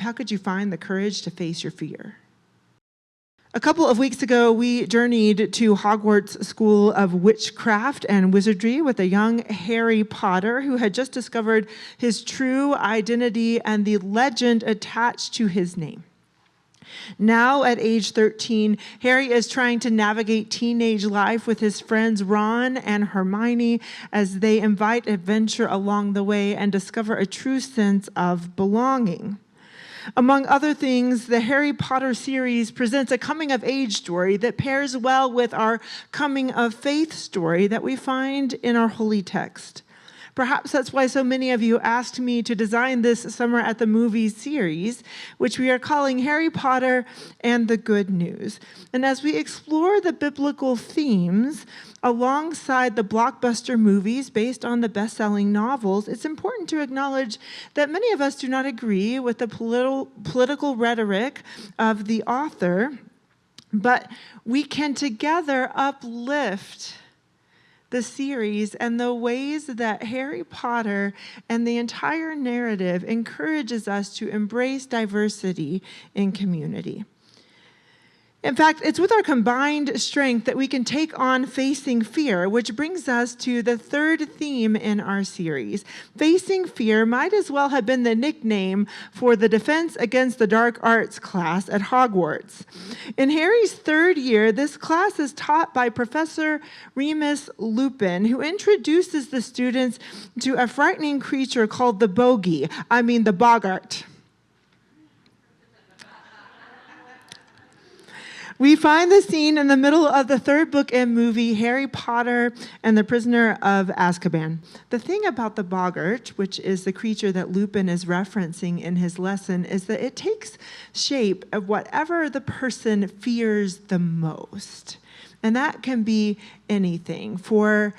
how could you find the courage to face your fear? A couple of weeks ago, we journeyed to Hogwarts School of Witchcraft and Wizardry with a young Harry Potter who had just discovered his true identity and the legend attached to his name. Now, at age 13, Harry is trying to navigate teenage life with his friends Ron and Hermione as they invite adventure along the way and discover a true sense of belonging. Among other things, the Harry Potter series presents a coming-of-age story that pairs well with our coming-of-faith story that we find in our holy text. Perhaps that's why so many of you asked me to design this Summer at the Movies series, which we are calling Harry Potter and the Good News. And as we explore the biblical themes alongside the blockbuster movies based on the best-selling novels, it's important to acknowledge that many of us do not agree with the political rhetoric of the author, but we can together uplift the series and the ways that Harry Potter and the entire narrative encourages us to embrace diversity in community. In fact, it's with our combined strength that we can take on facing fear, which brings us to the third theme in our series. Facing fear might as well have been the nickname for the Defense Against the Dark Arts class at Hogwarts. In Harry's third year, this class is taught by Professor Remus Lupin, who introduces the students to a frightening creature called the boggart. We find the scene in the middle of the third book and movie, Harry Potter and the Prisoner of Azkaban. The thing about the boggart, which is the creature that Lupin is referencing in his lesson, is that it takes shape of whatever the person fears the most. And that can be anything. For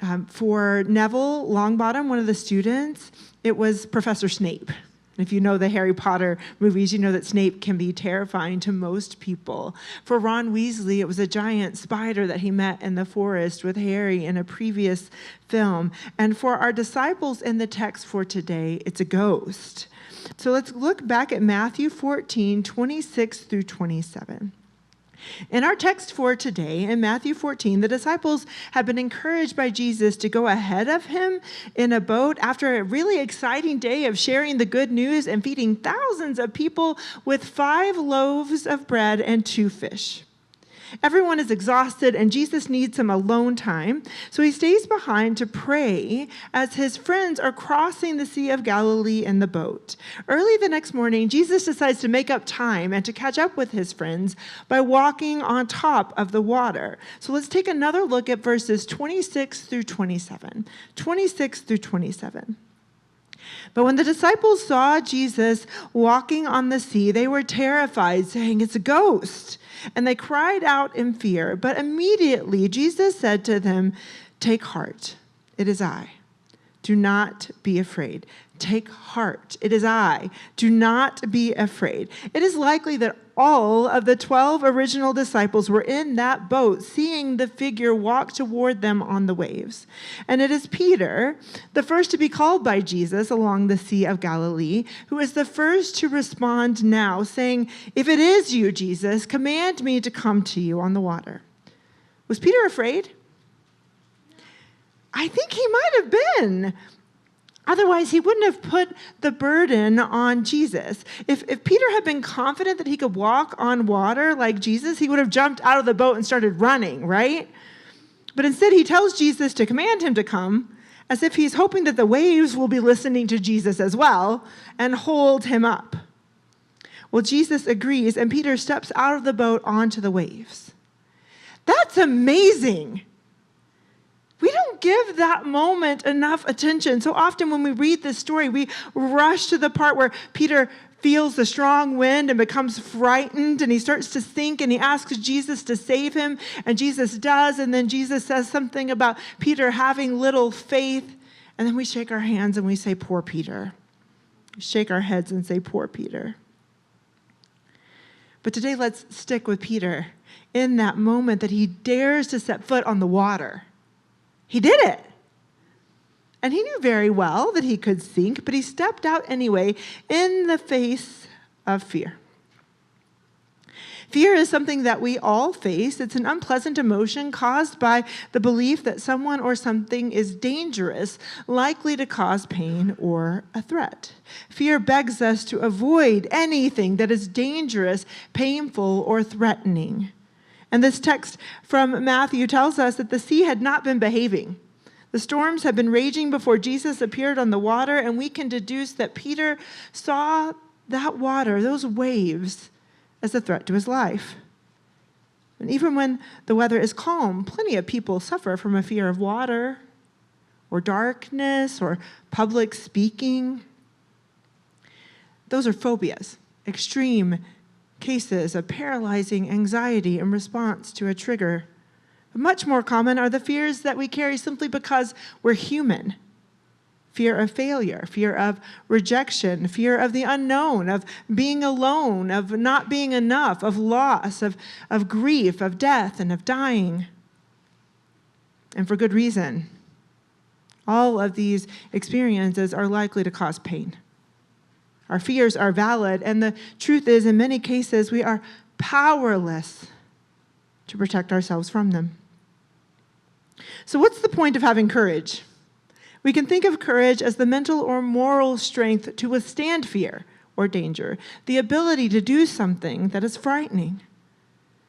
Neville Longbottom, one of the students, it was Professor Snape. If you know the Harry Potter movies, you know that Snape can be terrifying to most people. For Ron Weasley, it was a giant spider that he met in the forest with Harry in a previous film. And for our disciples in the text for today, it's a ghost. So let's look back at Matthew 14, 26 through 27. In our text for today, in Matthew 14, the disciples have been encouraged by Jesus to go ahead of him in a boat after a really exciting day of sharing the good news and feeding thousands of people with 5 loaves of bread and 2 fish. Everyone is exhausted, and Jesus needs some alone time, so he stays behind to pray as his friends are crossing the Sea of Galilee in the boat. Early the next morning, Jesus decides to make up time and to catch up with his friends by walking on top of the water. So let's take another look at verses 26 through 27. 26 through 27. But when the disciples saw Jesus walking on the sea, they were terrified, saying, "It's a ghost." And they cried out in fear. But immediately Jesus said to them, "Take heart, it is I. Do not be afraid." Take heart, it is I. Do not be afraid. It is likely that all of the 12 original disciples were in that boat, seeing the figure walk toward them on the waves. And it is Peter, the first to be called by Jesus along the Sea of Galilee, who is the first to respond now, saying, "If it is you, Jesus, command me to come to you on the water." Was Peter afraid? I think he might have been. Otherwise, he wouldn't have put the burden on Jesus. If Peter had been confident that he could walk on water like Jesus, he would have jumped out of the boat and started running, right? But instead, he tells Jesus to command him to come, as if he's hoping that the waves will be listening to Jesus as well and hold him up. Well, Jesus agrees, and Peter steps out of the boat onto the waves. That's amazing. We don't give that moment enough attention. So often when we read this story, we rush to the part where Peter feels the strong wind and becomes frightened, and he starts to sink, and he asks Jesus to save him, and Jesus does, and then Jesus says something about Peter having little faith, and then we shake our hands and we say, "Poor Peter." We shake our heads and say, "Poor Peter." But today, let's stick with Peter in that moment that he dares to set foot on the water. He did it. And he knew very well that he could sink, but he stepped out anyway in the face of fear. Fear is something that we all face. It's an unpleasant emotion caused by the belief that someone or something is dangerous, likely to cause pain or a threat. Fear begs us to avoid anything that is dangerous, painful, or threatening. And this text from Matthew tells us that the sea had not been behaving. The storms had been raging before Jesus appeared on the water, and we can deduce that Peter saw that water, those waves, as a threat to his life. And even when the weather is calm, plenty of people suffer from a fear of water or darkness or public speaking. Those are phobias, extreme cases of paralyzing anxiety in response to a trigger. But much more common are the fears that we carry simply because we're human. Fear of failure, fear of rejection, fear of the unknown, of being alone, of not being enough, of loss, of grief, of death, and of dying. And for good reason. All of these experiences are likely to cause pain. Our fears are valid, and the truth is, in many cases, we are powerless to protect ourselves from them. So what's the point of having courage? We can think of courage as the mental or moral strength to withstand fear or danger, the ability to do something that is frightening.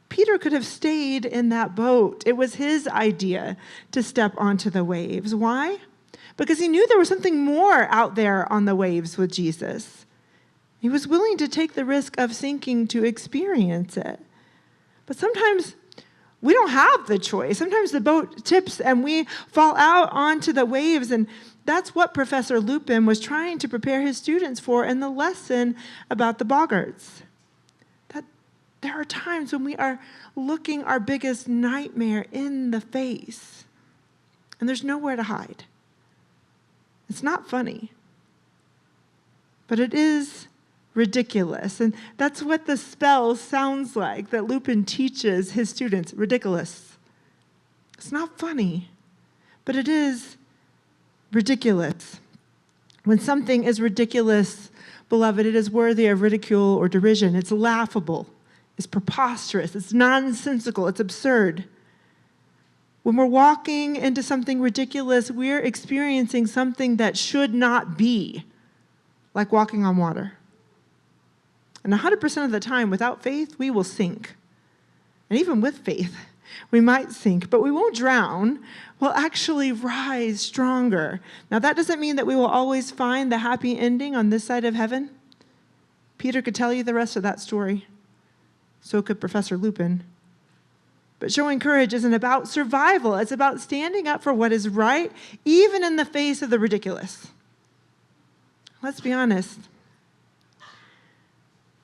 Peter could have stayed in that boat. It was his idea to step onto the waves. Why? Because he knew there was something more out there on the waves with Jesus. He was willing to take the risk of sinking to experience it. But sometimes we don't have the choice. Sometimes the boat tips and we fall out onto the waves, and that's what Professor Lupin was trying to prepare his students for in the lesson about the boggarts. That there are times when we are looking our biggest nightmare in the face, and there's nowhere to hide. It's not funny, but it is ridiculous. And that's what the spell sounds like that Lupin teaches his students. Ridiculous. It's not funny, but it is ridiculous. When something is ridiculous, beloved, it is worthy of ridicule or derision. It's laughable. It's preposterous. It's nonsensical. It's absurd. When we're walking into something ridiculous, we're experiencing something that should not be, like walking on water. And 100% of the time, without faith, we will sink. And even with faith, we might sink, but we won't drown. We'll actually rise stronger. Now, that doesn't mean that we will always find the happy ending on this side of heaven. Peter could tell you the rest of that story. So could Professor Lupin. But showing courage isn't about survival. It's about standing up for what is right, even in the face of the ridiculous. Let's be honest.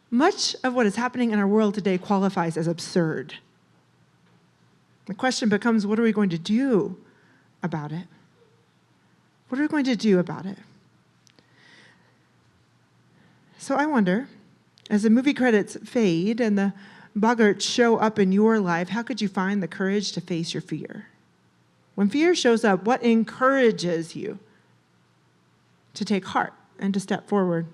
Much of what is happening in our world today qualifies as absurd. The question becomes, what are we going to do about it? What are we going to do about it? So I wonder, as the movie credits fade and the boggarts show up in your life, how could you find the courage to face your fear? When fear shows up, what encourages you to take heart and to step forward?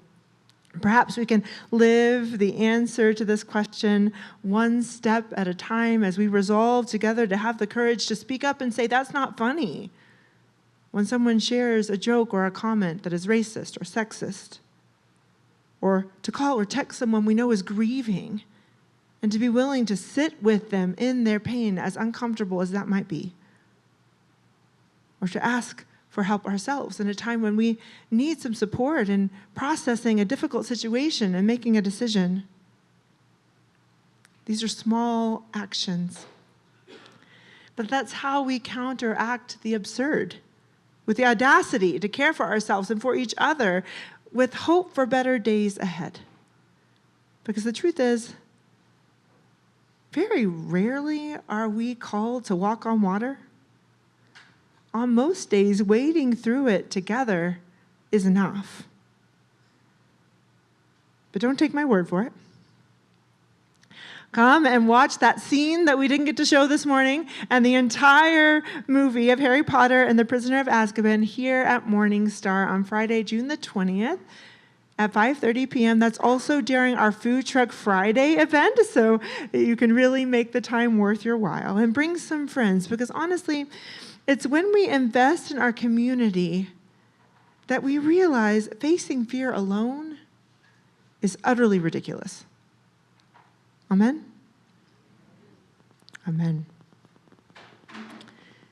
Perhaps we can live the answer to this question one step at a time as we resolve together to have the courage to speak up and say, that's not funny, when someone shares a joke or a comment that is racist or sexist, or to call or text someone we know is grieving, and to be willing to sit with them in their pain, as uncomfortable as that might be, or to ask for help ourselves in a time when we need some support in processing a difficult situation and making a decision. These are small actions. But that's how we counteract the absurd, with the audacity to care for ourselves and for each other, with hope for better days ahead. Because the truth is, very rarely are we called to walk on water. On most days, wading through it together is enough. But don't take my word for it. Come and watch that scene that we didn't get to show this morning and the entire movie of Harry Potter and the Prisoner of Azkaban here at Morning Star on Friday, June the 20th. at 5:30 p.m. That's also during our Food Truck Friday event, so you can really make the time worth your while. And bring some friends, because honestly, it's when we invest in our community that we realize facing fear alone is utterly ridiculous. Amen? Amen.